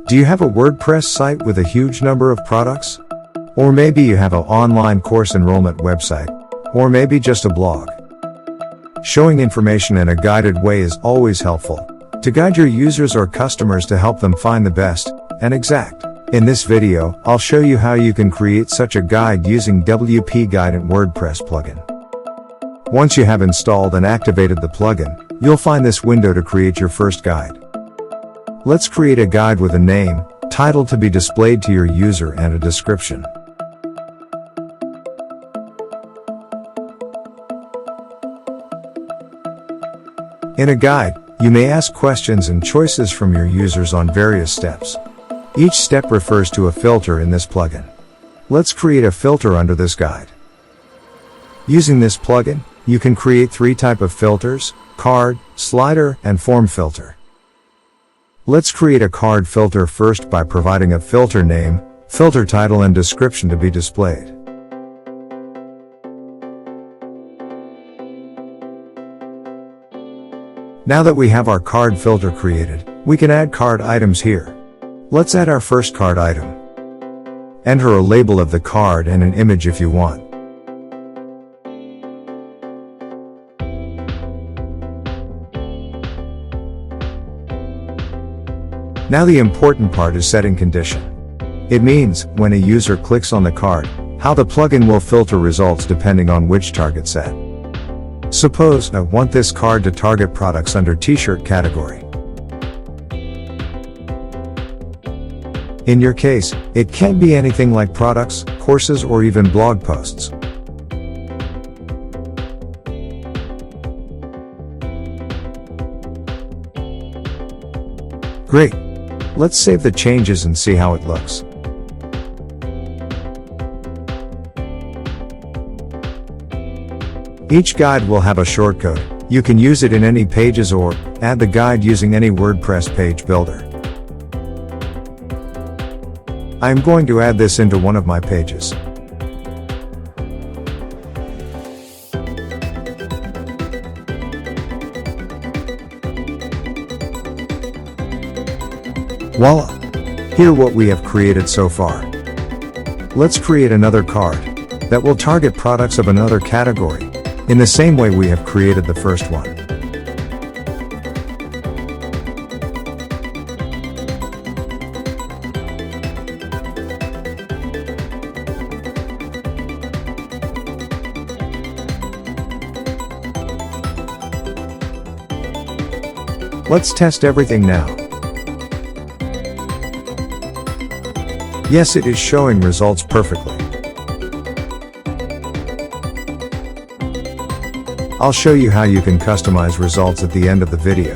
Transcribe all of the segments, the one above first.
Do you have a WordPress site with a huge number of products? Or maybe you have an online course enrollment website, or maybe just a blog. Showing information in a guided way is always helpful, to guide your users or customers to help them find the best and exact. In this video, I'll show you how you can create such a guide using WP Guide in WordPress plugin. Once you have installed and activated the plugin, you'll find this window to create your first guide. Let's create a guide with a name, title to be displayed to your user, and a description. In a guide, you may ask questions and choices from your users on various steps. Each step refers to a filter in this plugin. Let's create a filter under this guide. Using this plugin, you can create 3 types of filters: card, slider, and form filter. Let's create a card filter first by providing a filter name, filter title, and description to be displayed. Now that we have our card filter created, we can add card items here. Let's add our first card item. Enter a label of the card and an image if you want. Now the important part is setting condition. It means, when a user clicks on the card, how the plugin will filter results depending on which target set. Suppose I want this card to target products under t-shirt category. In your case, it can be anything like products, courses, or even blog posts. Great! Let's save the changes and see how it looks. Each guide will have a shortcode. You can use it in any pages or add the guide using any WordPress page builder. I am going to add this into one of my pages. Voila! Here what we have created so far. Let's create another card that will target products of another category, in the same way we have created the first one. Let's test everything now. Yes, it is showing results perfectly. I'll show you how you can customize results at the end of the video.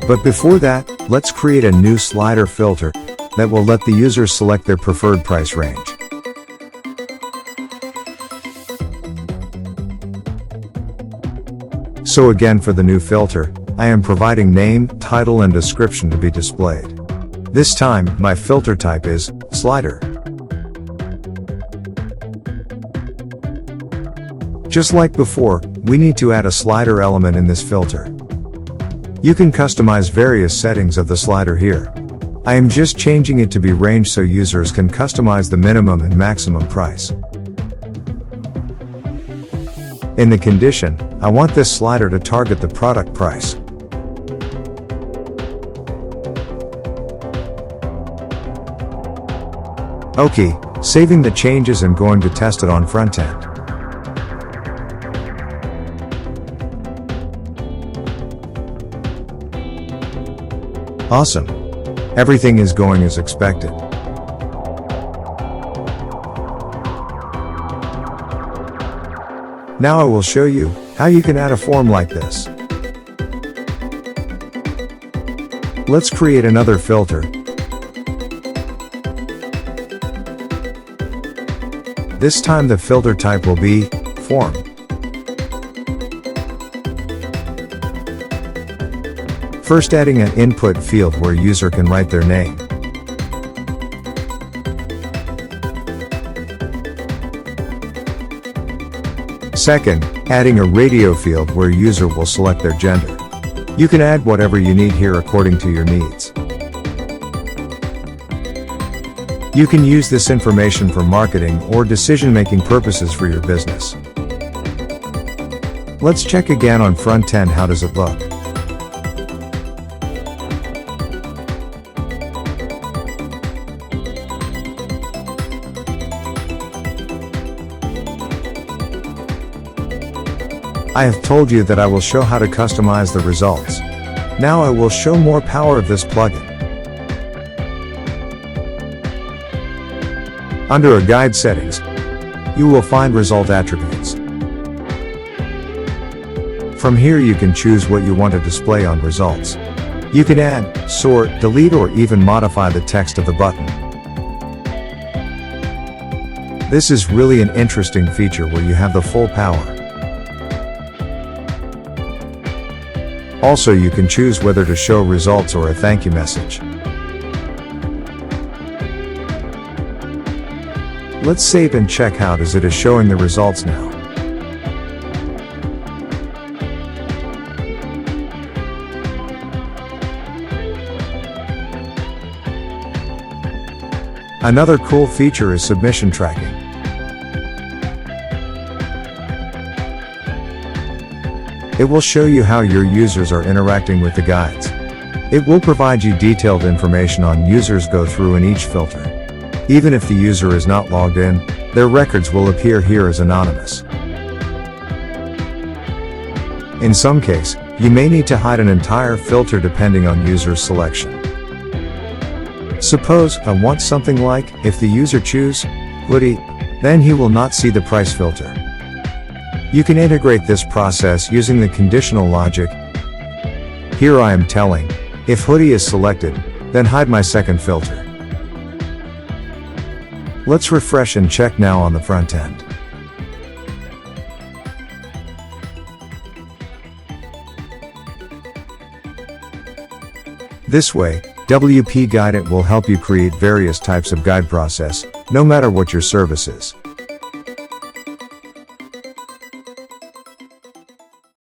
But before that, let's create a new slider filter that will let the users select their preferred price range. So again, for the new filter, I am providing name, title, and description to be displayed. This time, my filter type is slider. Just like before, we need to add a slider element in this filter. You can customize various settings of the slider here. I am just changing it to be range so users can customize the minimum and maximum price. In the condition, I want this slider to target the product price. Okay, saving the changes and going to test it on front end. Awesome! Everything is going as expected. Now I will show you how you can add a form like this. Let's create another filter. This time the filter type will be form. First, adding an input field where user can write their name. Second, adding a radio field where user will select their gender. You can add whatever you need here according to your needs. You can use this information for marketing or decision-making purposes for your business. Let's check again on front end. How does it look? I have told you that I will show how to customize the results. Now I will show more power of this plugin. Under a guide settings, you will find result attributes. From here you can choose what you want to display on results. You can add, sort, delete, or even modify the text of the button. This is really an interesting feature where you have the full power. Also, you can choose whether to show results or a thank you message. Let's save and check how it is showing the results now. Another cool feature is submission tracking. It will show you how your users are interacting with the guides. It will provide you detailed information on users go through in each filter. Even if the user is not logged in, their records will appear here as anonymous. In some case, you may need to hide an entire filter depending on user's selection. Suppose I want something like, if the user choose hoodie, then he will not see the price filter. You can integrate this process using the conditional logic. Here I am telling, if hoodie is selected, then hide my second filter. Let's refresh and check now on the front end. This way, WP Guide It will help you create various types of guide process, no matter what your service is.